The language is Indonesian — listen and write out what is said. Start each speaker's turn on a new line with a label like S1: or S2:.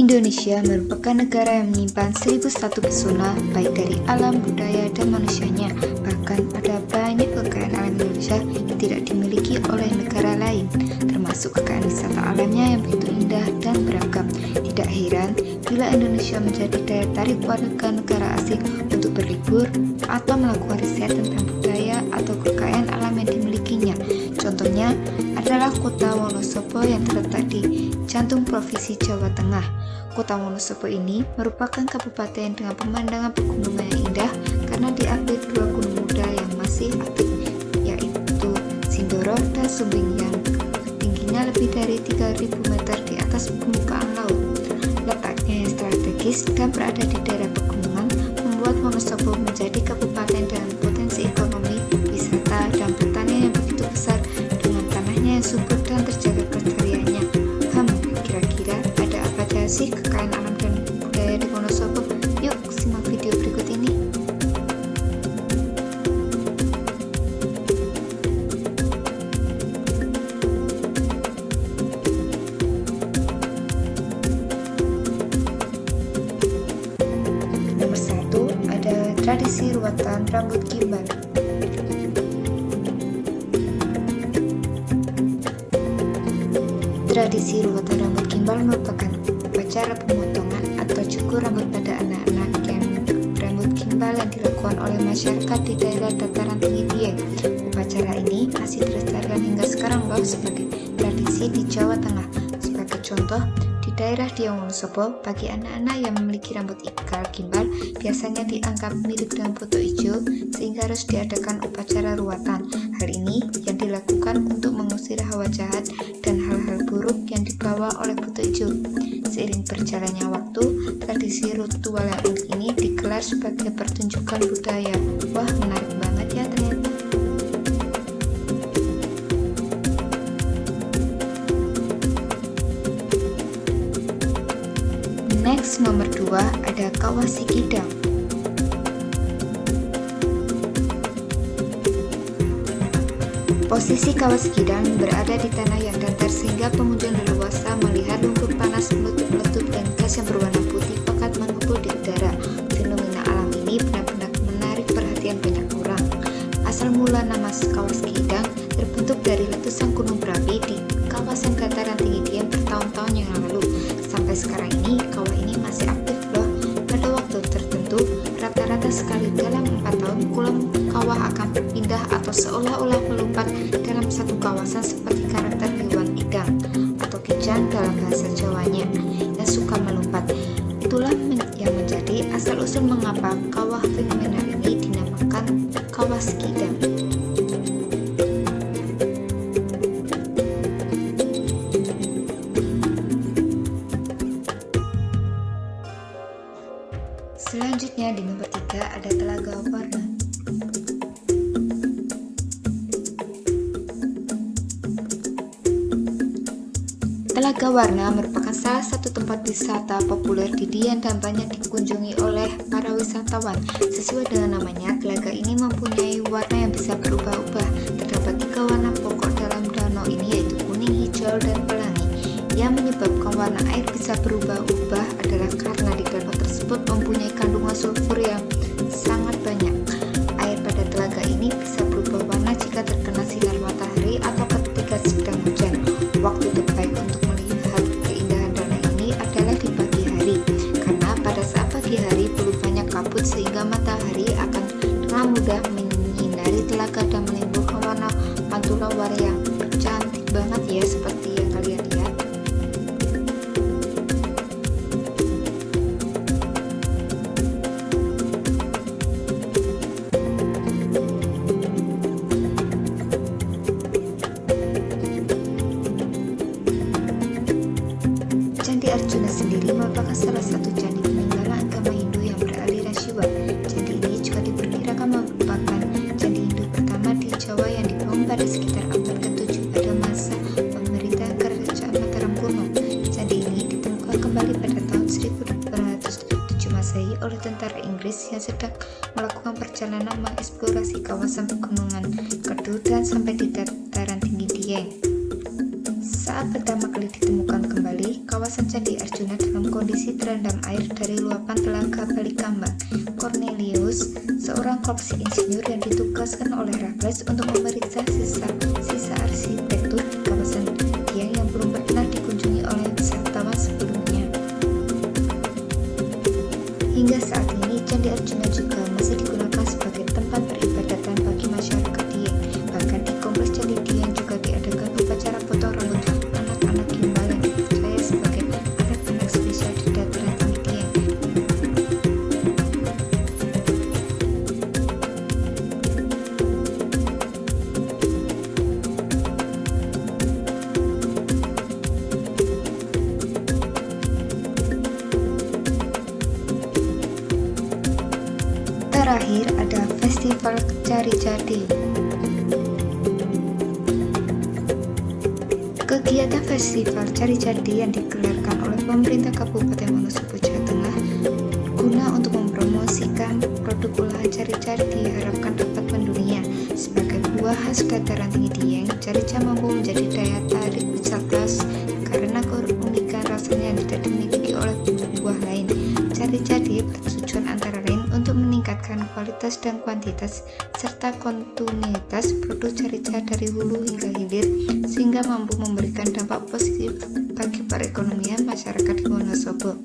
S1: Indonesia merupakan negara yang menyimpan 1001 pesona baik dari alam, budaya, dan manusianya. Bahkan ada banyak kekayaan alam Indonesia yang tidak dimiliki oleh negara lain, termasuk kekayaan wisata alamnya yang begitu indah dan beragam. Tidak heran bila Indonesia menjadi daya tarik warga negara asing untuk berlibur atau melakukan riset tentang budaya atau kekayaan alam yang dimilikinya. Contohnya adalah kota Wonosobo yang terletak di jantung Provinsi Jawa Tengah. Kota Wonosobo ini merupakan kabupaten dengan pemandangan pegunungan yang indah karena diapit dua gunung muda yang masih aktif, yaitu Sindoro dan Sumbing yang tingginya lebih dari 3000 meter di atas permukaan laut. Letaknya yang strategis dan berada di daerah pegunungan membuat Wonosobo menjadi kabupaten dengan potensi ekonomi, wisata, dan pertanian yang begitu besar dengan tanahnya yang subur dan terjaga kelestariannya. Kira-kira ada apa aja sih kekayaan alam dan budaya di Wonosobo? Yuk simak video berikut ini. Nomor 1 ada tradisi ruatan rambut gimbal. Tradisi ruatan rambut gimbal merupakan upacara pemotongan atau cukur rambut pada anak-anak yang rambut gimbal yang dilakukan oleh masyarakat di daerah dataran tinggi Dieng. Upacara ini masih dilestarikan hingga sekarang loh sebagai tradisi di Jawa Tengah. Sebagai contoh, di daerah Dieng Wonosobo, bagi anak-anak yang memiliki rambut ikal gimbal biasanya dianggap mirip dengan foto hijau sehingga harus diadakan upacara ruatan. Hal ini yang dilakukan untuk mengusir hawa jahat dan hal-hal buruk yang dibawa oleh foto hijau. Seiring berjalannya waktu, tradisi ritual yang unik ini digelar sebagai pertunjukan budaya. Wah, menarik banget ya ternyata. Next, nomor 2 ada Kawah Sikidang. Posisi Kawah Sikidang berada di tanah yang datar sehingga pengunjung leluasa melihat lumpur panas meletup-letup dan gas yang berwarna putih pekat mengepul di udara. Fenomena alam ini benar-benar menarik perhatian banyak orang. Asal mula nama Kawah Sikidang terbentuk dari letusan gunung berapi di kawasan dataran tinggi Dieng bertahun-tahun yang lalu. Sampai sekarang ini kawah ini masih aktif loh. Pada waktu tertentu, rata-rata sekali dalam 4 tahun kolam kawah akan berpindah atau seolah-olah melompat dalam satu kawasan seperti karakter hewan idang atau kijang dalam bahasa Jawanya yang suka melompat. Itulah yang menjadi asal-usul mengapa kawah fenomenal ini dinamakan Kawah Sikidang. Selanjutnya di nomor 3 ada Telaga Warna. Telaga Warna merupakan salah satu tempat wisata populer di Dieng dan banyak dikunjungi oleh para wisatawan. Sesuai dengan namanya, telaga ini mempunyai warna yang bisa berubah-ubah. Terdapat 3 warna pokok dalam danau ini, yaitu kuning, hijau, dan pelangi. Yang menyebabkan warna air bisa berubah-ubah adalah karena di danau tersebut mempunyai kandungan sulfur yang sangat banyak. Air pada telaga ini bisa berubah warna jika terkena sinar matahari atau ketika sedang hujan. Waktu terbaik untuk melihat keindahan danau ini adalah di pagi hari, karena pada saat pagi hari belum banyak kabut sehingga matahari akan dengan mudah menyinari telaga dan menimbulkan warna pantulan warna yang cantik banget ya, seperti yang kalian lihat. Candi Arjuna sendiri merupakan salah satu candi peninggalan agama Hindu yang beraliran Shiva. Candi ini juga diperkirakan merupakan candi Hindu pertama di Jawa yang dibangun pada sekitar abad ke-7 pada masa pemerintahan Kerajaan Mataram kuno. Candi ini ditemukan kembali pada tahun 1807 Masehi oleh tentara Inggris yang sedang melakukan perjalanan mengeksplorasi kawasan pegunungan Kedu dan sampai di dataran tinggi Dieng. Saat pertama kali ditemukan kembali, kawasan Candi Arjuna dalam kondisi terendam air dari luapan Telaga Balikambang. Cornelius, seorang koleksi insinyur yang ditugaskan oleh Raffles untuk memeriksa sisa arsitektur di kawasan Dieng yang belum pernah dikunjungi oleh wisatawan sebelumnya. Hingga saat ini, Candi Arjuna juga masih digunakan sebagai tempat peribadatan bagi masyarakat Dieng. Bahkan di Kompleks Candi Dieng juga diadakan upacara potong rambut anak-anak gimbal yang dipercaya sebagai anak-anak spesial di dataran tinggi Dieng. Terakhir ada Festival Cari-Cadi. Kegiatan Festival Cari-Cadi yang digelarkan oleh pemerintah Kabupaten Wonosobo, Jawa Tengah guna untuk mempromosikan produk olahan cari-cari diharapkan dapat mendunia. Sebagai buah khas dataran tinggi Dieng, cari-cari mampu menjadi daya tarik wisata karena keunikan rasanya yang tidak dimiliki oleh buah lain. Cari-cari bertujuan antara lain untuk meningkatkan kualitas dan kuantitas serta kontinuitas produk cari-cari dari hulu hingga hilir sehingga mampu memberikan dampak positif bagi perekonomian masyarakat di Wonosobo.